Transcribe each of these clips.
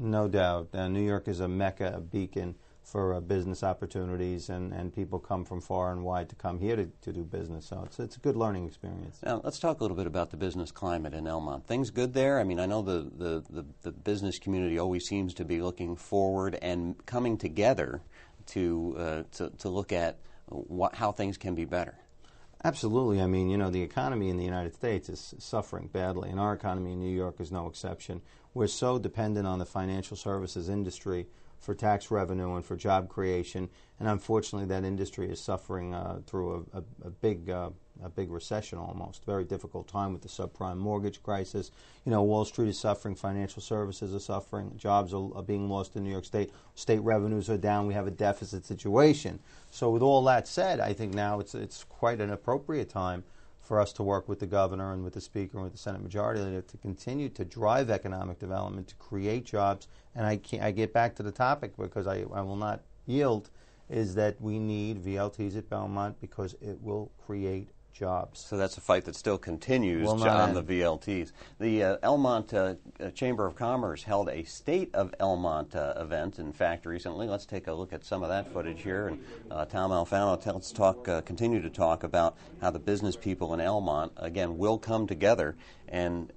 No doubt. New York is a mecca, a beacon for business opportunities, and people come from far and wide to come here to do business. So it's a good learning experience. Now, let's talk a little bit about the business climate in Elmont. Things good there? I mean, I know the business community always seems to be looking forward and coming together to look at how things can be better. Absolutely. I mean, you know, the economy in the United States is suffering badly, and our economy in New York is no exception. We're so dependent on the financial services industry for tax revenue and for job creation, and unfortunately that industry is suffering through a big recession almost. Very difficult time with the subprime mortgage crisis. You know, Wall Street is suffering, financial services are suffering, jobs are being lost in New York State, state revenues are down, we have a deficit situation. So with all that said, I think now it's quite an appropriate time for us to work with the governor and with the speaker and with the Senate Majority Leader to continue to drive economic development, to create jobs. And I get back to the topic because I will not yield, is that we need VLTs at Belmont because it will create jobs. So that's a fight that still continues on the VLTs. The Elmont Chamber of Commerce held a State of Elmont event, in fact, recently. Let's take a look at some of that footage here. And Tom Alfano, let's continue to talk about how the business people in Elmont, again, will come together and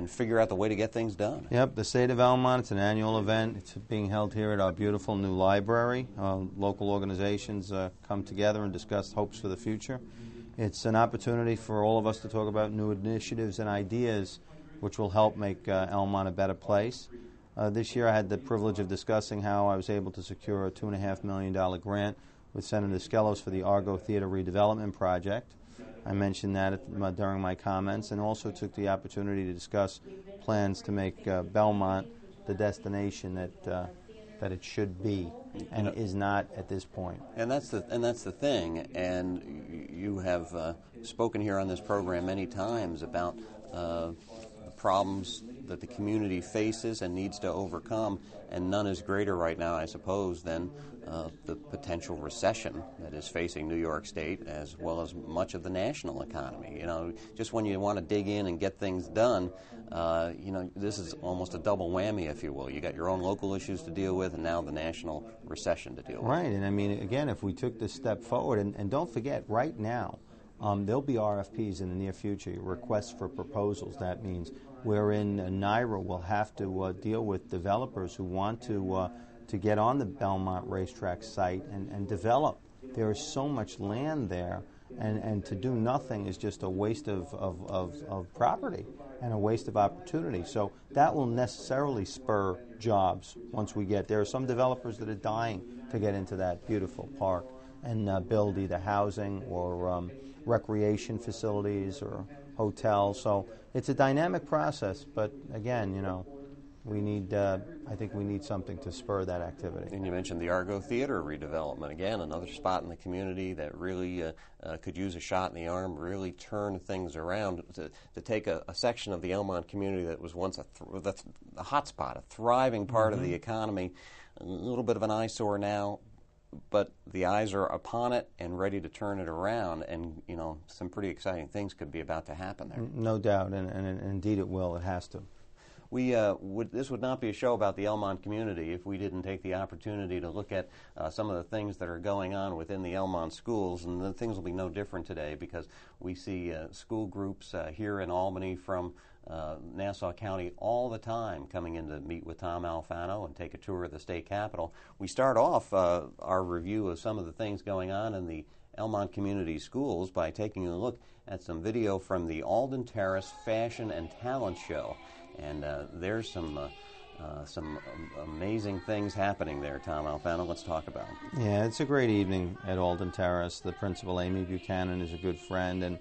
figure out the way to get things done. Yep, the State of Elmont, it's an annual event. It's being held here at our beautiful new library. Local organizations come together and discuss hopes for the future. It's an opportunity for all of us to talk about new initiatives and ideas which will help make Elmont a better place. This year I had the privilege of discussing how I was able to secure a $2.5 million grant with Senator Skelos for the Argo Theater redevelopment project. I mentioned that during my comments, and also took the opportunity to discuss plans to make Belmont the destination that it should be, and is not at this point. And that's the thing. And you have spoken here on this program many times about the problems that the community faces and needs to overcome, and none is greater right now, I suppose, than the potential recession that is facing New York State, as well as much of the national economy. You know, just when you want to dig in and get things done, you know, this is almost a double whammy, if you will. You got your own local issues to deal with, and now the national recession to deal with. Right, and I mean, again, if we took this step forward, and don't forget, right now, there'll be RFPs in the near future, requests for proposals. That means wherein NYRA will have to deal with developers who want to get on the Belmont racetrack site and develop. There is so much land there, and to do nothing is just a waste of property and a waste of opportunity. So that will necessarily spur jobs once we get there. Are some developers that are dying to get into that beautiful park and build either housing or recreation facilities or hotels. So it's a dynamic process, but again, you know, we need, I think we need something to spur that activity. And you mentioned the Argo Theater redevelopment. Again, another spot in the community that really could use a shot in the arm, really turn things around, to take a section of the Elmont community that was once a hot spot, a thriving part of the economy, a little bit of an eyesore now, but the eyes are upon it and ready to turn it around, and, you know, some pretty exciting things could be about to happen there. No doubt, and indeed it will. It has to. This would not be a show about the Elmont community if we didn't take the opportunity to look at some of the things that are going on within the Elmont schools, and the things will be no different today because we see school groups here in Albany from Nassau County all the time coming in to meet with Tom Alfano and take a tour of the state capitol. We start off our review of some of the things going on in the Elmont Community Schools by taking a look at some video from the Alden Terrace Fashion and Talent Show. And there's some amazing things happening there, Tom Alfano. Let's talk about it. Yeah, it's a great evening at Alden Terrace. The principal, Amy Buchanan, is a good friend, and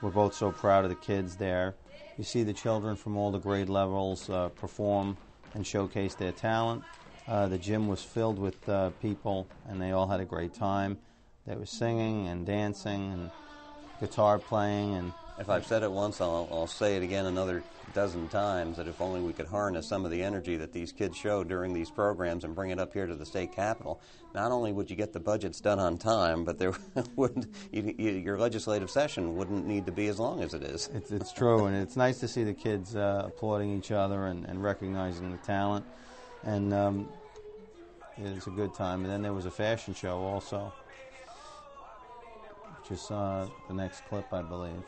we're both so proud of the kids there. You see the children from all the grade levels perform and showcase their talent. The gym was filled with people, and they all had a great time. They were singing and dancing and guitar playing. And if I've said it once, I'll say it again another dozen times, that if only we could harness some of the energy that these kids show during these programs and bring it up here to the state capitol, not only would you get the budgets done on time, but there wouldn't your legislative session wouldn't need to be as long as it is. It's true, and it's nice to see the kids applauding each other and recognizing the talent. And it was a good time. And then there was a fashion show also, which is the next clip, I believe.